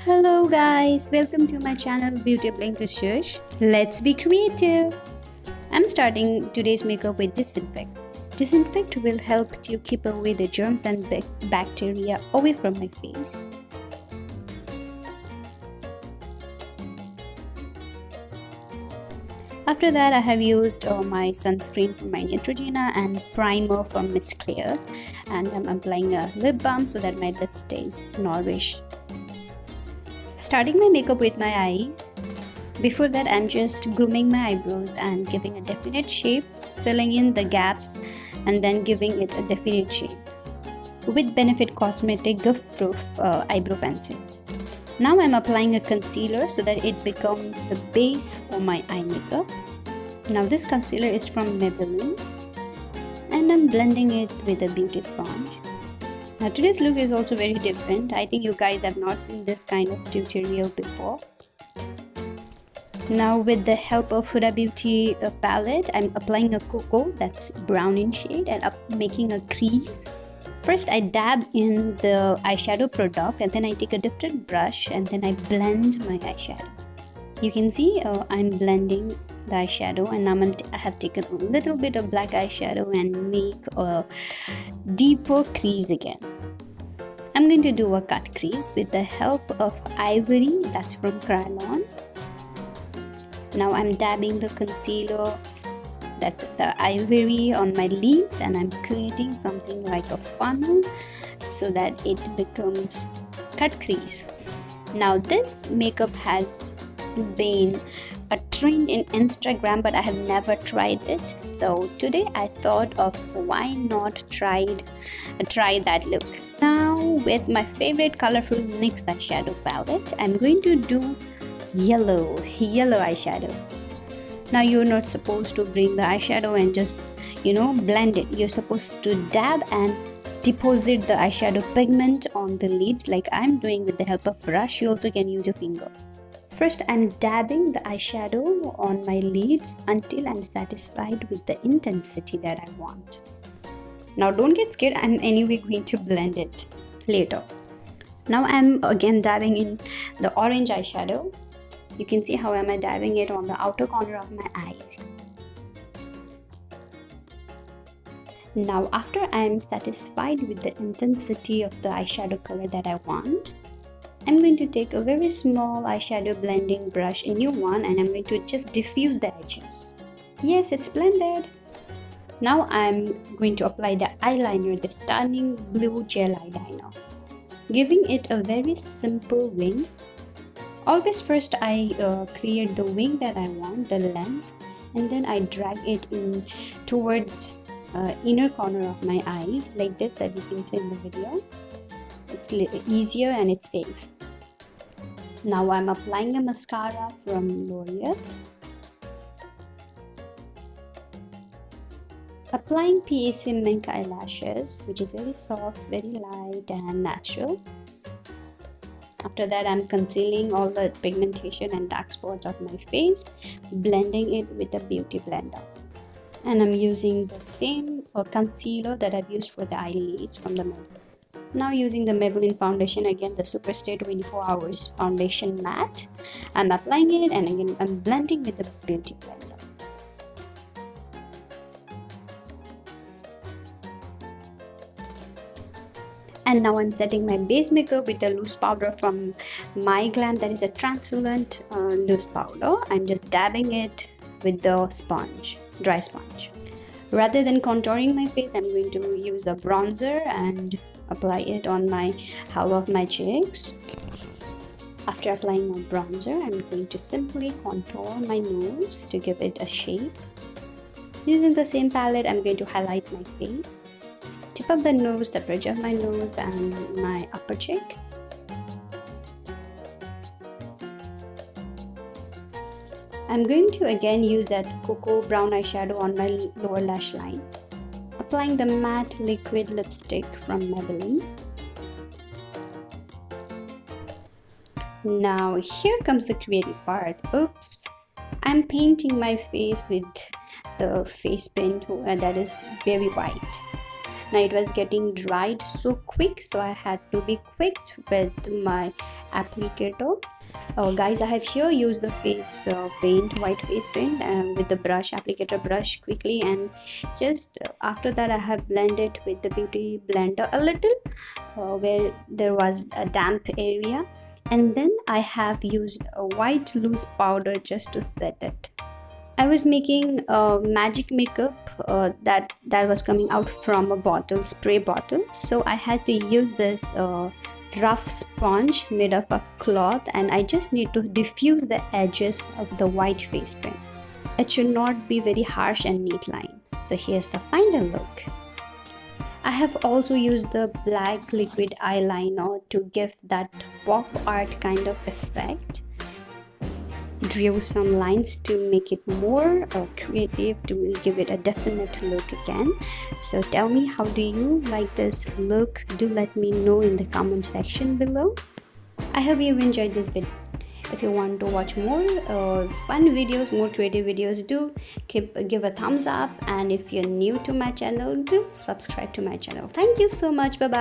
Hello guys, welcome to my channel Beauty Blink with Shush. Let's be creative. I'm starting today's makeup with Disinfect. Disinfect will help you keep away the germs and bacteria away from my face. After that, I have used my sunscreen from my Neutrogena and primer from Miss Clear, and I'm applying a lip balm so that my lip stays nourished. Starting my makeup with my eyes. Before that, I'm just grooming my eyebrows and giving a definite shape, filling in the gaps and then giving it a definite shape with Benefit Cosmetic Gift Proof eyebrow pencil. Now I'm applying a concealer so that it becomes the base for my eye makeup. Now this concealer is from Maybelline and I'm blending it with a beauty sponge. Now today's look is also very different. I think you guys have not seen this kind of tutorial before. Now with the help of Huda Beauty palette, I'm applying a cocoa that's brown in shade and making a crease. First I dab in the eyeshadow product and then I take a different brush and then I blend my eyeshadow. You can see I'm blending the eyeshadow, and now I have taken a little bit of black eyeshadow and make a deeper crease again. I'm going to do a cut crease with the help of Ivory, that's from Kryolan. Now I'm dabbing the concealer, that's the Ivory, on my lids, and I'm creating something like a funnel so that it becomes cut crease. Now this makeup has been a trend in Instagram, but I have never tried it. So today I thought of why not try that look. Now with my favorite colorful NYX eyeshadow palette, I'm going to do yellow eyeshadow. Now you're not supposed to bring the eyeshadow and just blend it. You're supposed to dab and deposit the eyeshadow pigment on the lids like I'm doing with the help of brush. You also can use your finger. First, I'm dabbing the eyeshadow on my lids until I'm satisfied with the intensity that I want. Now don't get scared, I'm anyway going to blend it later. Now I'm again dabbing in the orange eyeshadow. You can see how am I dabbing it on the outer corner of my eyes. Now after I'm satisfied with the intensity of the eyeshadow color that I want, I'm going to take a very small eyeshadow blending brush, a new one, and I'm going to just diffuse the edges. Yes, it's blended. Now I'm going to apply the eyeliner, the Stunning Blue Gel Eyeliner, giving it a very simple wing. Always first I create the wing that I want, the length, and then I drag it in towards inner corner of my eyes like this, that you can see in the video. It's easier and it's safe. Now I'm applying a mascara from L'Oreal. Applying PAC Mink eyelashes, which is very soft, very light and natural. After that, I'm concealing all the pigmentation and dark spots of my face, blending it with a beauty blender. And I'm using the same concealer that I've used for the eyelids from the Maybelline. Now using the Maybelline foundation, again the Superstay 24 Hours Foundation Matte. I'm applying it and again I'm blending with the beauty blender. And now I'm setting my base makeup with a loose powder from My Glam, that is a translucent loose powder. I'm just dabbing it with the sponge, dry sponge. Rather than contouring my face, I'm going to use a bronzer and apply it on my hollow of my cheeks. After applying my bronzer, I'm going to simply contour my nose to give it a shape. Using the same palette, I'm going to highlight my face, tip of the nose, the bridge of my nose and my upper cheek. I'm going to again use that cocoa brown eyeshadow on my lower lash line. Applying the matte liquid lipstick from Maybelline. Now here comes the creative part. Oops! I'm painting my face with the face paint that is very white. Now it was getting dried so quick, so I had to be quick with my applicator. Guys, I have here used the face paint, white face paint, with the brush, applicator brush quickly, and just after that I have blended with the beauty blender a little where there was a damp area, and then I have used a white loose powder just to set it. I was making magic makeup that was coming out from a bottle, spray bottle. So I had to use this rough sponge made up of cloth, and I just need to diffuse the edges of the white face paint. It should not be very harsh and neat line. So here's the final look. I have also used the black liquid eyeliner to give that pop art kind of effect. Drew some lines to make it more creative, to give it a definite look again. So tell me, how do you like this look? Do let me know in the comment section below. I hope you enjoyed this video. If you want to watch more fun videos, more creative videos, do give a thumbs up, and if you're new to my channel, do subscribe to my channel. Thank you so much. Bye bye.